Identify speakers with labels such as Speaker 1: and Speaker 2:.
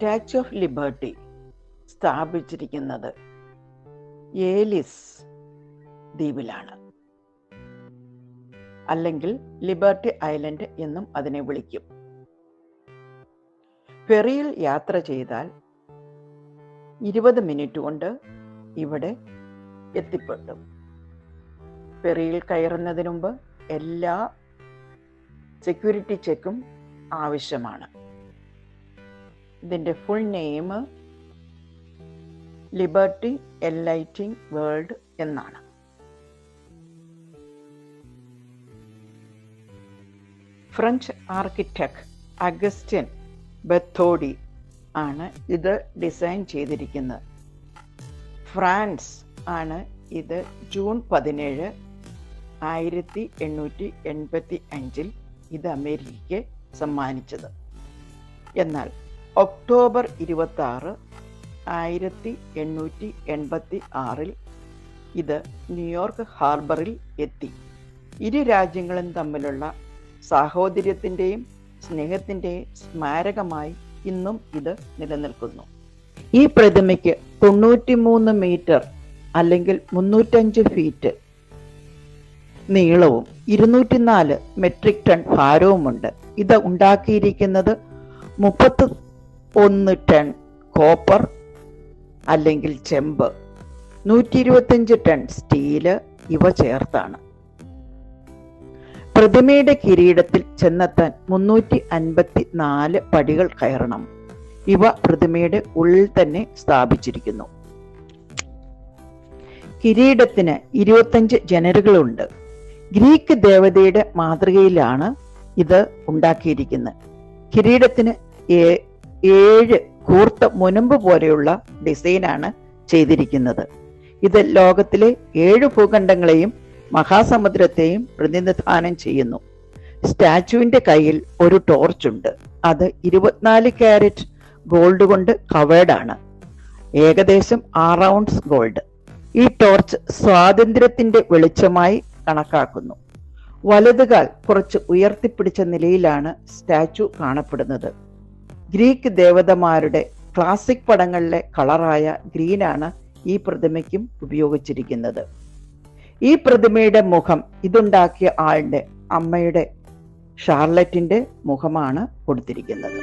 Speaker 1: Statue of liberty സ്ഥാപിച്ചിരിക്കുന്നത് ഏലിസ് ദ്വീപിലാണ്, അല്ലെങ്കിൽ liberty island എന്നും അതിനെ വിളിക്കും. ഫെറിയിൽ യാത്ര ചെയ്താൽ 20 മിനിറ്റ് കൊണ്ട് ഇവിടെ എത്തിപ്പെട്ടു. ഫെറിയിൽ കയറുന്നതിന് മുമ്പ് എല്ലാ സെക്യൂരിറ്റി ചെക്കും ആവശ്യമാണ്. ഇതിൻ്റെ full name liberty enlightening world എന്നാണ്. ഫ്രഞ്ച് ആർക്കിടെക്ട് അഗസ്റ്റ്യൻ ബത്തോഡി ആണ് ഇത് ഡിസൈൻ ചെയ്തിരിക്കുന്നത്. ഫ്രാൻസ് ആണ് ഇത് ജൂൺ 17, 1885 ഇത് അമേരിക്കയ്ക്ക് സമ്മാനിച്ചത്. എന്നാൽ ഒക്ടോബർ 26, 1886 ഇത് ന്യൂയോർക്ക് ഹാർബറിൽ എത്തി. ഇരു രാജ്യങ്ങളും തമ്മിലുള്ള സാഹോദര്യത്തിൻ്റെയും സ്നേഹത്തിൻ്റെയും സ്മാരകമായി ഇന്നും ഇത് നിലനിൽക്കുന്നു. ഈ പ്രതിമയ്ക്ക് 93 മീറ്റർ അല്ലെങ്കിൽ 305 ഫീറ്റ് നീളവും 204 മെട്രിക് ടൺ ഭാരവുമുണ്ട്. ഇത് ഉണ്ടാക്കിയിരിക്കുന്നത് 31 ടൺ കോപ്പർ അല്ലെങ്കിൽ ചെമ്പ്, 125 ടൺ സ്റ്റീല് ഇവ ചേർത്താണ്. പ്രതിമയുടെ കിരീടത്തിൽ ചെന്നെത്താൻ 354 പടികൾ കയറണം. ഇവ പ്രതിമയുടെ ഉള്ളിൽ തന്നെ സ്ഥാപിച്ചിരിക്കുന്നു. കിരീടത്തിന് 25 ജനലുകളുണ്ട്. ഗ്രീക്ക് ദേവതയുടെ മാതൃകയിലാണ് ഇത് ഉണ്ടാക്കിയിരിക്കുന്നത്. കിരീടത്തിന് 7 കൂർത്ത മുനമ്പ് പോലെയുള്ള ഡിസൈനാണ് ചെയ്തിരിക്കുന്നത്. ഇത് ലോകത്തിലെ 7 ഭൂഖണ്ഡങ്ങളെയും മഹാസമുദ്രത്തെയും പ്രതിനിധാനം ചെയ്യുന്നു. സ്റ്റാച്യുവിന്റെ കയ്യിൽ ഒരു ടോർച്ചുണ്ട്. അത് 24 കാരറ്റ് ഗോൾഡ് കൊണ്ട് കവേർഡാണ്, ഏകദേശം 6 ഔൺസ് ഗോൾഡ്. ഈ ടോർച്ച് സ്വാതന്ത്ര്യത്തിന്റെ വെളിച്ചമായി കണക്കാക്കുന്നു. വലതുകാൽ കുറച്ച് ഉയർത്തിപ്പിടിച്ച നിലയിലാണ് സ്റ്റാച്യു കാണപ്പെടുന്നത്. ഗ്രീക്ക് ദേവതമാരുടെ ക്ലാസിക് പടങ്ങളിലെ കളറായ ഗ്രീനാണ് ഈ പ്രതിമയ്ക്കും ഉപയോഗിച്ചിരിക്കുന്നത്. ഈ പ്രതിമയുടെ മുഖം ഇതുണ്ടാക്കിയ ആളുടെ അമ്മയുടെ ഷാർലറ്റിന്റെ മുഖമാണ് കൊടുത്തിരിക്കുന്നത്.